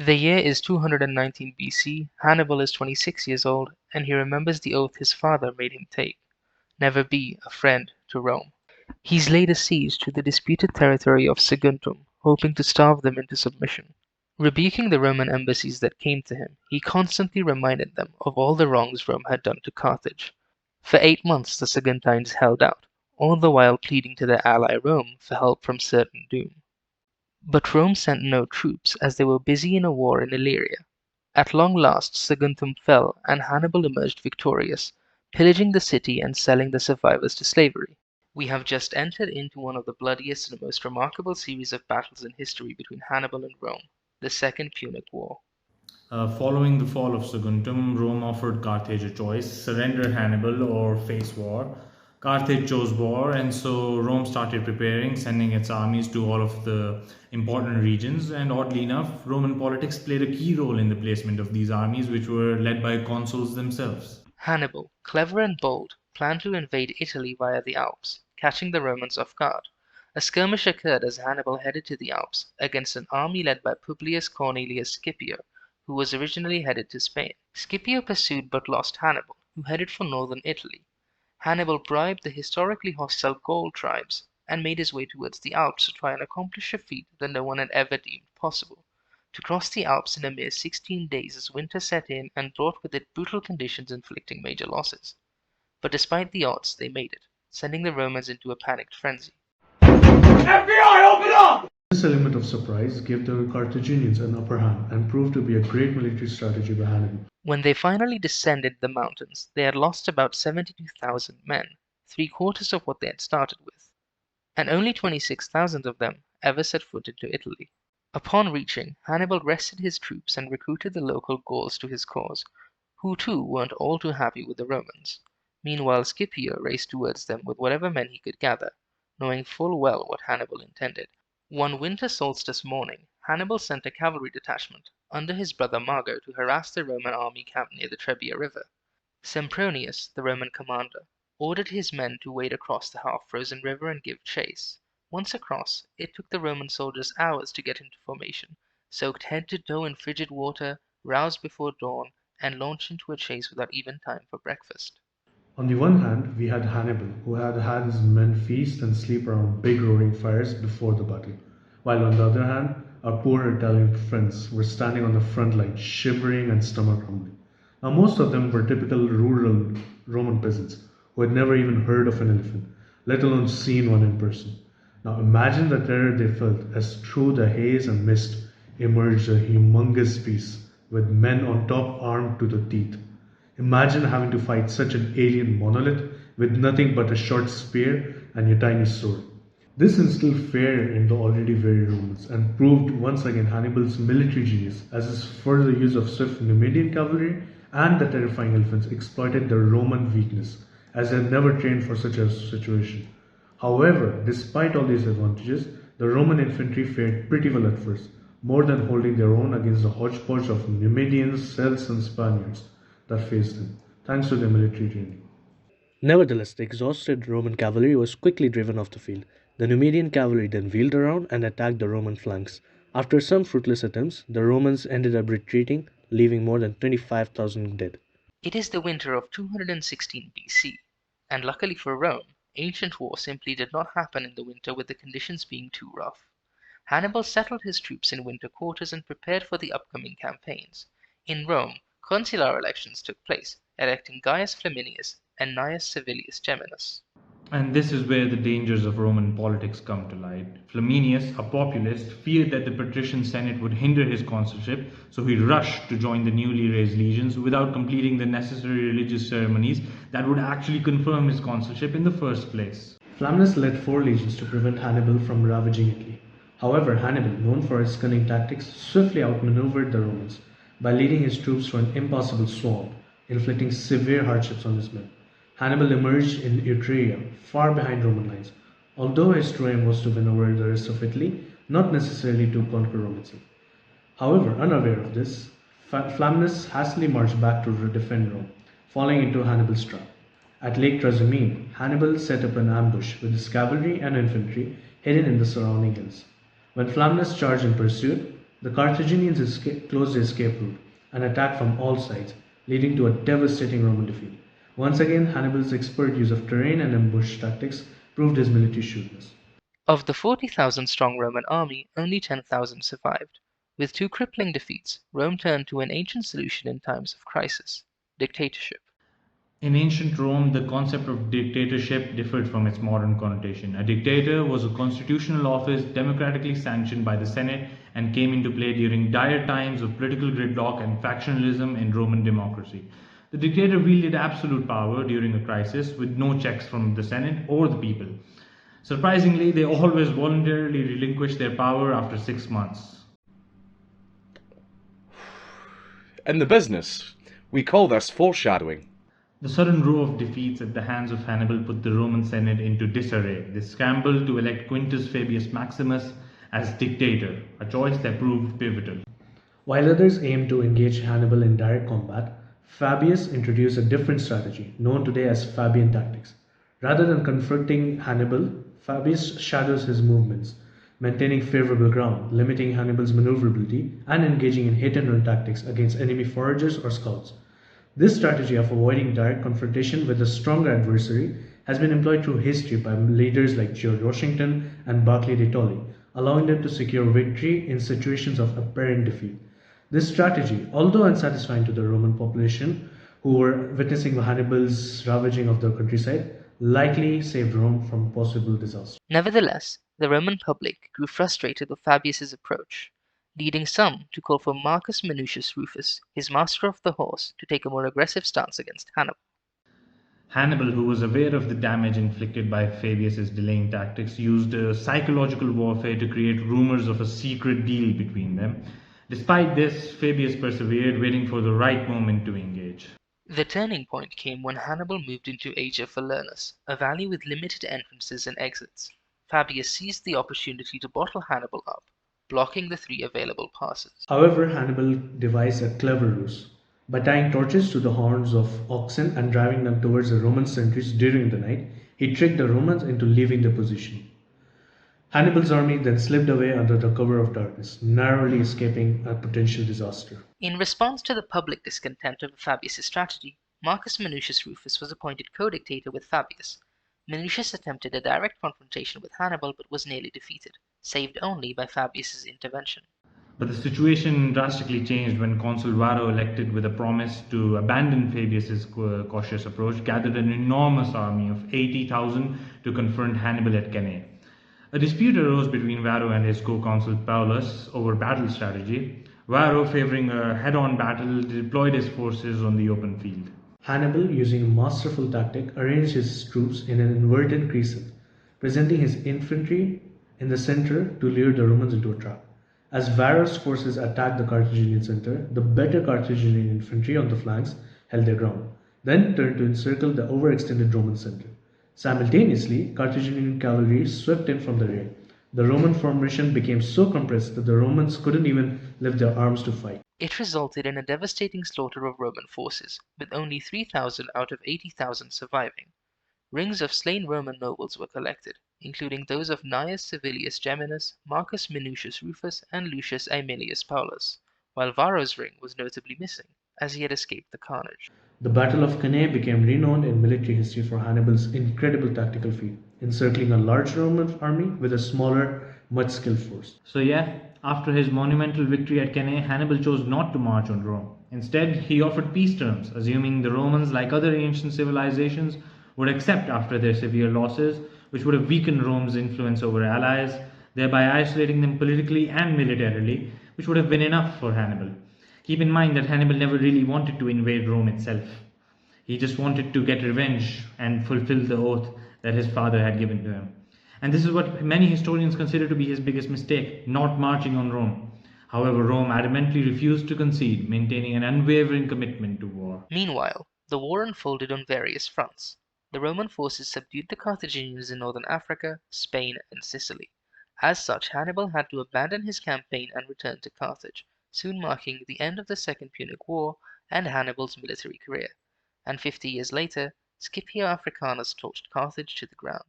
The year is 219 BC, Hannibal is 26 years old, and he remembers the oath his father made him take: never be a friend to Rome. He's laid a siege to the disputed territory of Saguntum, hoping to starve them into submission. Rebuking the Roman embassies that came to him, he constantly reminded them of all the wrongs Rome had done to Carthage. For 8 months the Saguntines held out, all the while pleading to their ally Rome for help from certain doom. But Rome sent no troops, as they were busy in a war in Illyria. At long last Saguntum fell, and Hannibal emerged victorious, pillaging the city and selling the survivors to slavery. We have just entered into one of the bloodiest and most remarkable series of battles in history between Hannibal and Rome, the Second Punic War. Following the fall of Saguntum, Rome offered Carthage a choice: surrender Hannibal or face war. Carthage chose war, and so Rome started preparing, sending its armies to all of the important regions. And oddly enough, Roman politics played a key role in the placement of these armies, which were led by consuls themselves. Hannibal, clever and bold, planned to invade Italy via the Alps, catching the Romans off guard. A skirmish occurred as Hannibal headed to the Alps against an army led by Publius Cornelius Scipio, who was originally headed to Spain. Scipio pursued but lost Hannibal, who headed for northern Italy. Hannibal bribed the historically hostile Gaul tribes and made his way towards the Alps to try and accomplish a feat that no one had ever deemed possible: to cross the Alps in a mere 16 days as winter set in and brought with it brutal conditions inflicting major losses. But despite the odds, they made it, sending the Romans into a panicked frenzy. This element of surprise gave the Carthaginians an upper hand and proved to be a great military strategy by Hannibal. When they finally descended the mountains, they had lost about 72,000 men, three-quarters of what they had started with, and only 26,000 of them ever set foot into Italy. Upon reaching, Hannibal rested his troops and recruited the local Gauls to his cause, who too weren't all too happy with the Romans. Meanwhile Scipio raced towards them with whatever men he could gather, knowing full well what Hannibal intended. One winter solstice morning, Hannibal sent a cavalry detachment under his brother Mago to harass the Roman army camped near the Trebia River. Sempronius, the Roman commander, ordered his men to wade across the half-frozen river and give chase. Once across, it took the Roman soldiers hours to get into formation, soaked head to toe in frigid water, roused before dawn, and launched into a chase without even time for breakfast. On the one hand, we had Hannibal, who had had his men feast and sleep around big roaring fires before the battle, while on the other hand, our poor Italian friends were standing on the front line, shivering and stomach rumbling. Now, most of them were typical rural Roman peasants who had never even heard of an elephant, let alone seen one in person. Now, imagine the terror they felt as through the haze and mist emerged a humongous beast with men on top armed to the teeth. Imagine having to fight such an alien monolith with nothing but a short spear and your tiny sword. This instilled fear in the already wary Romans and proved once again Hannibal's military genius, as his further use of swift Numidian cavalry and the terrifying elephants exploited the Roman weakness, as they had never trained for such a situation. However, despite all these advantages, the Roman infantry fared pretty well at first, more than holding their own against the hodgepodge of Numidians, Celts, and Spaniards that faced them, thanks to their military training. Nevertheless, the exhausted Roman cavalry was quickly driven off the field. The Numidian cavalry then wheeled around and attacked the Roman flanks. After some fruitless attempts, the Romans ended up retreating, leaving more than 25,000 dead. It is the winter of 216 BC, and luckily for Rome, ancient war simply did not happen in the winter with the conditions being too rough. Hannibal settled his troops in winter quarters and prepared for the upcoming campaigns. In Rome, consular elections took place, electing Gaius Flaminius and Gnaeus Servilius Geminus. And this is where the dangers of Roman politics come to light. Flaminius, a populist, feared that the patrician Senate would hinder his consulship, so he rushed to join the newly raised legions without completing the necessary religious ceremonies that would actually confirm his consulship in the first place. Flaminius led four legions to prevent Hannibal from ravaging Italy. However, Hannibal, known for his cunning tactics, swiftly outmaneuvered the Romans by leading his troops through an impassable swamp, inflicting severe hardships on his men. Hannibal emerged in Etruria, far behind Roman lines, although his true aim was to win over the rest of Italy, not necessarily to conquer Rome itself. However, unaware of this, Flaminius hastily marched back to defend Rome, falling into Hannibal's trap. At Lake Trasimene, Hannibal set up an ambush with his cavalry and infantry hidden in the surrounding hills. When Flaminius charged in pursuit, The Carthaginians closed the escape route and attacked from all sides, leading to a devastating Roman defeat. Once again, Hannibal's expert use of terrain and ambush tactics proved his military shrewdness. Of the 40,000-strong Roman army, only 10,000 survived. With two crippling defeats, Rome turned to an ancient solution in times of crisis: dictatorship. In ancient Rome, the concept of dictatorship differed from its modern connotation. A dictator was a constitutional office democratically sanctioned by the Senate and came into play during dire times of political gridlock and factionalism in Roman democracy. The dictator wielded absolute power during a crisis with no checks from the Senate or the people. Surprisingly, they always voluntarily relinquished their power after 6 months. In the business, we call this foreshadowing. The sudden row of defeats at the hands of Hannibal put the Roman Senate into disarray. They scrambled to elect Quintus Fabius Maximus as dictator, a choice that proved pivotal. While others aimed to engage Hannibal in direct combat, Fabius introduced a different strategy, known today as Fabian tactics. Rather than confronting Hannibal, Fabius shadows his movements, maintaining favorable ground, limiting Hannibal's maneuverability, and engaging in hit-and-run tactics against enemy foragers or scouts. This strategy of avoiding direct confrontation with a stronger adversary has been employed through history by leaders like George Washington and Barclay de Tolly, allowing them to secure victory in situations of apparent defeat. This strategy, although unsatisfying to the Roman population, who were witnessing Hannibal's ravaging of the countryside, likely saved Rome from possible disaster. Nevertheless, the Roman public grew frustrated with Fabius's approach, leading some to call for Marcus Minucius Rufus, his master of the horse, to take a more aggressive stance against Hannibal. Hannibal, who was aware of the damage inflicted by Fabius's delaying tactics, used psychological warfare to create rumors of a secret deal between them. Despite this, Fabius persevered, waiting for the right moment to engage. The turning point came when Hannibal moved into Asia Falernus, a valley with limited entrances and exits. Fabius seized the opportunity to bottle Hannibal up, blocking the three available passes. However, Hannibal devised a clever ruse. By tying torches to the horns of oxen and driving them towards the Roman sentries during the night, he tricked the Romans into leaving the position. Hannibal's army then slipped away under the cover of darkness, narrowly escaping a potential disaster. In response to the public discontent over Fabius' strategy, Marcus Minucius Rufus was appointed co-dictator with Fabius. Minucius attempted a direct confrontation with Hannibal but was nearly defeated, saved only by Fabius' intervention. But the situation drastically changed when Consul Varro, elected with a promise to abandon Fabius's cautious approach, gathered an enormous army of 80,000 to confront Hannibal at Cannae. A dispute arose between Varro and his co-consul Paulus over battle strategy. Varro, favoring a head-on battle, deployed his forces on the open field. Hannibal, using a masterful tactic, arranged his troops in an inverted crescent, presenting his infantry in the center to lure the Romans into a trap. As Varro's forces attacked the Carthaginian center, the better Carthaginian infantry on the flanks held their ground, then turned to encircle the overextended Roman center. Simultaneously, Carthaginian cavalry swept in from the rear. The Roman formation became so compressed that the Romans couldn't even lift their arms to fight. It resulted in a devastating slaughter of Roman forces, with only 3,000 out of 80,000 surviving. Rings of slain Roman nobles were collected, including those of Gnaeus Servilius Geminus, Marcus Minucius Rufus, and Lucius Aemilius Paulus, while Varro's ring was notably missing, as he had escaped the carnage. The Battle of Cannae became renowned in military history for Hannibal's incredible tactical feat, encircling a large Roman army with a smaller, much skilled force. So after his monumental victory at Cannae, Hannibal chose not to march on Rome. Instead, he offered peace terms, assuming the Romans, like other ancient civilizations, would accept after their severe losses, which would have weakened Rome's influence over allies, thereby isolating them politically and militarily, which would have been enough for Hannibal. Keep in mind that Hannibal never really wanted to invade Rome itself. He just wanted to get revenge and fulfill the oath that his father had given to him. And this is what many historians consider to be his biggest mistake, not marching on Rome. However, Rome adamantly refused to concede, maintaining an unwavering commitment to war. Meanwhile, the war unfolded on various fronts. The Roman forces subdued the Carthaginians in northern Africa, Spain, and Sicily. As such, Hannibal had to abandon his campaign and return to Carthage, soon marking the end of the Second Punic War and Hannibal's military career. And 50 years later, Scipio Africanus torched Carthage to the ground.